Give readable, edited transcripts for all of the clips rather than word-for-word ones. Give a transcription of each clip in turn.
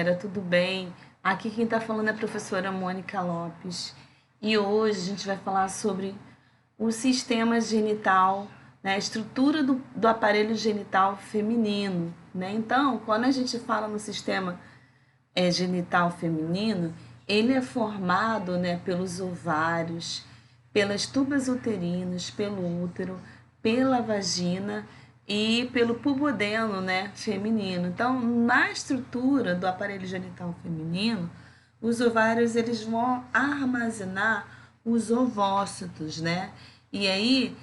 galera, tudo bem? Aqui quem está falando é a professora Mônica Lopes e hoje a gente vai falar sobre o sistema genital, né? A estrutura do aparelho genital feminino, né? Então, quando a gente fala no sistema genital feminino, ele é formado, né, pelos ovários, pelas tubas uterinas, pelo útero, pela vagina e pelo pubodeno, né, feminino. Então, na estrutura do aparelho genital feminino, os ovários eles vão armazenar os ovócitos, né? E aí,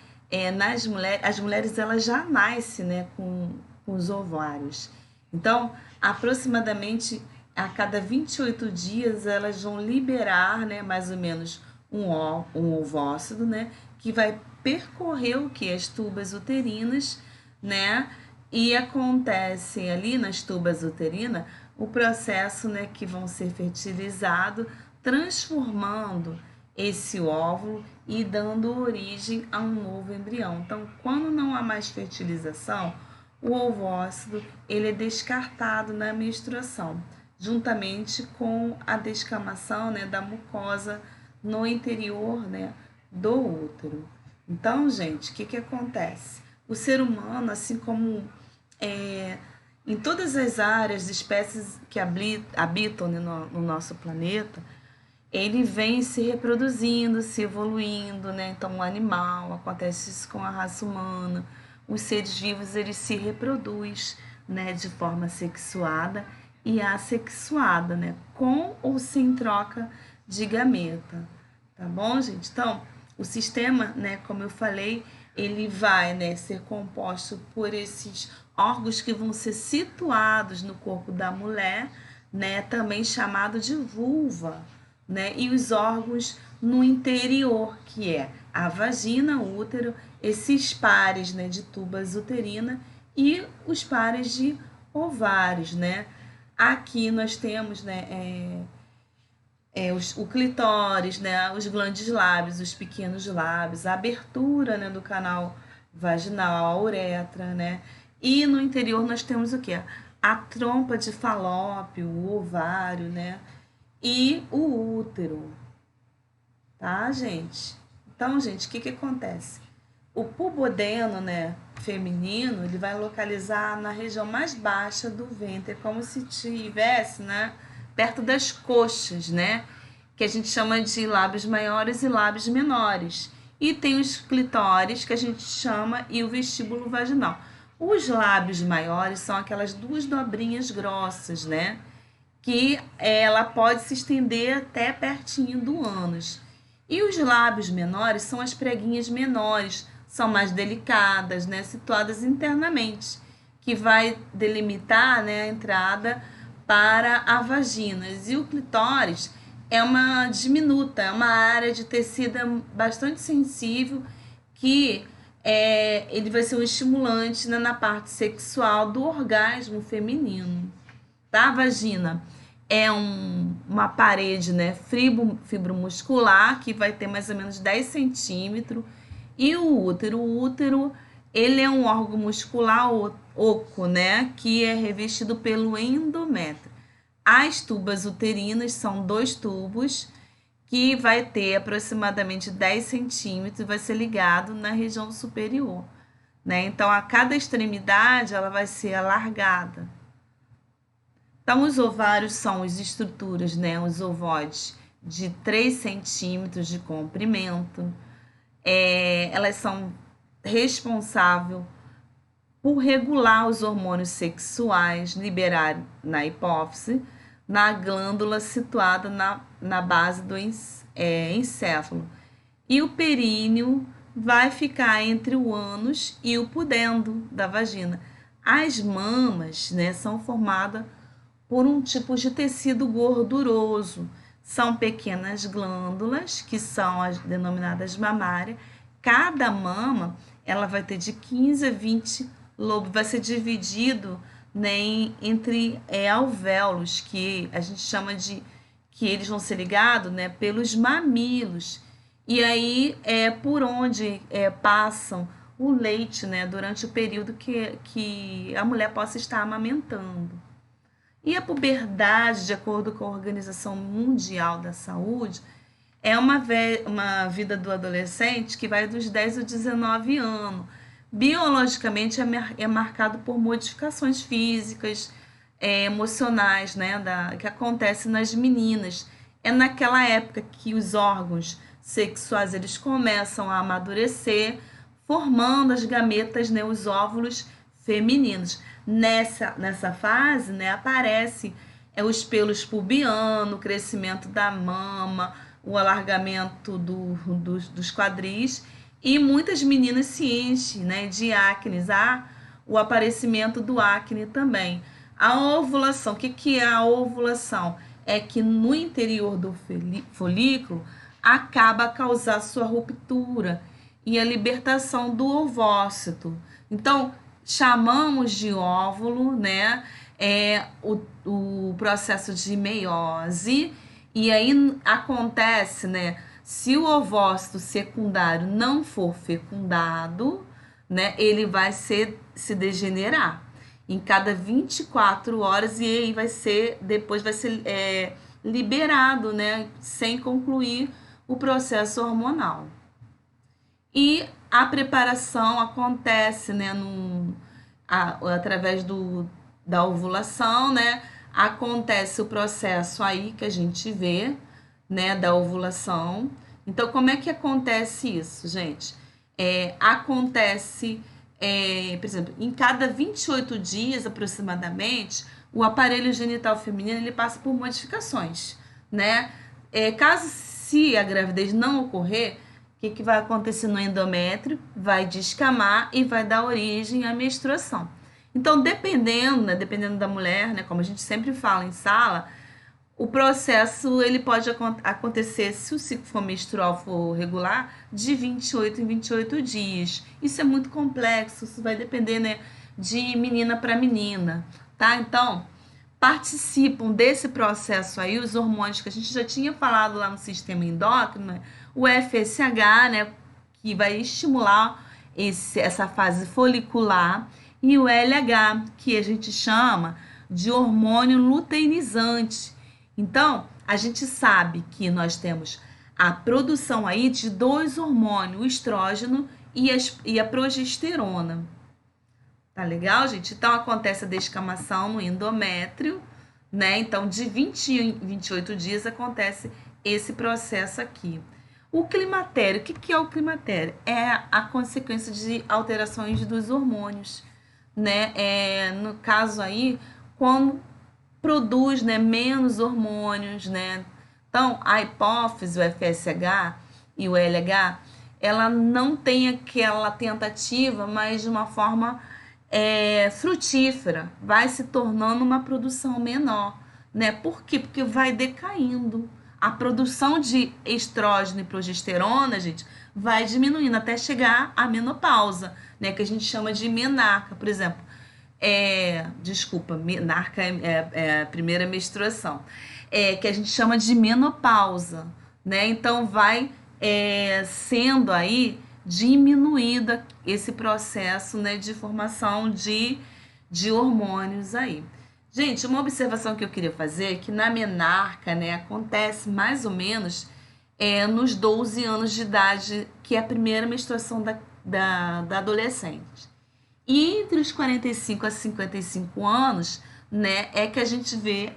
nas mulheres, as mulheres elas já nascem, né, com os ovários. Então, aproximadamente a cada 28 dias elas vão liberar, né, mais ou menos um ovócito, né, que vai percorrer o que? As tubas uterinas, né, e acontece ali nas tubas uterinas o processo, né, que vão ser fertilizados, transformando esse óvulo e dando origem a um novo embrião. Então, quando não há mais fertilização, o ovócito ele é descartado na menstruação, juntamente com a descamação, né, da mucosa no interior, né, do útero. Então, gente, o que acontece? O ser humano, assim como em todas as áreas, espécies que habitam, né, no nosso planeta, ele vem se reproduzindo, se evoluindo, né? Então, o animal, acontece isso com a raça humana, os seres vivos, eles se reproduzem, né, de forma sexuada e assexuada, né, com ou sem troca de gameta, tá bom, gente? Então, o sistema, né, como eu falei, ele vai, né, ser composto por esses órgãos que vão ser situados no corpo da mulher, né, também chamado de vulva, né, e os órgãos no interior, que é a vagina, o útero, esses pares, né, de tubas uterina e os pares de ovários, né. Aqui nós temos, né, o clitóris, né, os grandes lábios, os pequenos lábios, a abertura, né, do canal vaginal, a uretra, né, e no interior nós temos o quê? A trompa de Falópio, o ovário, né, e o útero, tá, gente? Então, gente, o que acontece? O pubodeno, né, feminino, ele vai localizar na região mais baixa do ventre, como se tivesse, né, perto das coxas, né, que a gente chama de lábios maiores e lábios menores. E tem os clitóris, que a gente chama, e o vestíbulo vaginal. Os lábios maiores são aquelas duas dobrinhas grossas, né, que ela pode se estender até pertinho do ânus. E os lábios menores são as preguinhas menores, são mais delicadas, né, situadas internamente, que vai delimitar, né, a entrada para a vagina. E o clitóris é uma diminuta, é uma área de tecido bastante sensível que ele vai ser um estimulante, né, na parte sexual do orgasmo feminino. Tá? A vagina é uma parede, né, fibromuscular que vai ter mais ou menos 10 centímetros. E o útero, ele é um órgão muscular oco, né, que é revestido pelo endométrio. As tubas uterinas são dois tubos que vai ter aproximadamente 10 centímetros e vai ser ligado na região superior, né? Então, a cada extremidade ela vai ser alargada. Então, os ovários são as estruturas, né, os ovóides de 3 centímetros de comprimento. Elas são responsáveis por regular os hormônios sexuais, liberar na hipófise, na glândula situada na base do encéfalo. E o períneo vai ficar entre o ânus e o pudendo da vagina. As mamas, né, são formadas por um tipo de tecido gorduroso. São pequenas glândulas, que são as denominadas mamárias. Cada mama ela vai ter de 15 a 20 lobos, vai ser dividido, né, entre alvéolos, que a gente chama de, que eles vão ser ligados, né, pelos mamilos. E aí é por onde passam o leite, né, durante o período que a mulher possa estar amamentando. E a puberdade, de acordo com a Organização Mundial da Saúde, é uma vida do adolescente que vai dos 10 aos 19 anos. Biologicamente é marcado por modificações físicas, emocionais, né, que acontecem nas meninas. É naquela época que os órgãos sexuais eles começam a amadurecer, formando as gametas, né, os óvulos femininos. Nessa fase, né, aparece os pelos pubianos, o crescimento da mama, o alargamento dos quadris, e muitas meninas se enchem, né, de acne, o aparecimento do acne também. A ovulação, o que é a ovulação? É que no interior do folículo acaba a causar sua ruptura e a libertação do ovócito. Então, chamamos de óvulo, né? O processo de meiose, e aí acontece, né? Se o ovócito secundário não for fecundado, né? Ele vai se degenerar em cada 24 horas, e aí depois vai ser liberado, né? Sem concluir o processo hormonal. E a preparação acontece, né, através da ovulação, né? Acontece o processo aí que a gente vê, né, da ovulação. Então, como é que acontece isso, gente? Acontece, por exemplo, em cada 28 dias aproximadamente, o aparelho genital feminino ele passa por modificações, né? Caso se a gravidez não ocorrer, o que vai acontecer no endométrio? Vai descamar e vai dar origem à menstruação. Então, dependendo da mulher, né, como a gente sempre fala em sala, o processo ele pode acontecer, se o ciclo for menstrual for regular, de 28 em 28 dias. Isso é muito complexo, isso vai depender, né, de menina para menina, tá? Então, participam desse processo aí os hormônios que a gente já tinha falado lá no sistema endócrino, né? O FSH, né, que vai estimular essa fase folicular, e o LH, que a gente chama de hormônio luteinizante. Então, a gente sabe que nós temos a produção aí de dois hormônios, o estrógeno e a progesterona. Tá legal, gente? Então, acontece a descamação no endométrio, né? Então, de 20 em 28 dias acontece esse processo aqui. O climatério, o que é o climatério? É a consequência de alterações dos hormônios, né? No caso aí, quando produz, né, menos hormônios, né? Então, a hipófise, o FSH e o LH, ela não tem aquela tentativa, mas de uma forma frutífera, vai se tornando uma produção menor, né? Por quê? Porque vai decaindo. A produção de estrógeno e progesterona, gente, vai diminuindo até chegar à menopausa, né? Que a gente chama de menarca, por exemplo. Menarca é a primeira menstruação, que a gente chama de menopausa, né? Então vai sendo aí diminuída esse processo, né, de formação de hormônios aí. Gente, uma observação que eu queria fazer é que na menarca, né, acontece mais ou menos nos 12 anos de idade, que é a primeira menstruação da adolescente. E entre os 45 a 55 anos, né, é que a gente vê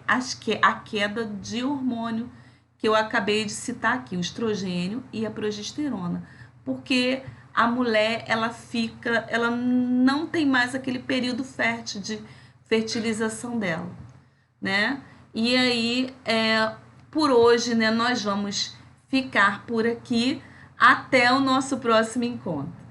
a queda de hormônio que eu acabei de citar aqui, o estrogênio e a progesterona, porque a mulher ela não tem mais aquele período fértil de fertilização dela, né? E aí, por hoje, né, nós vamos ficar por aqui até o nosso próximo encontro.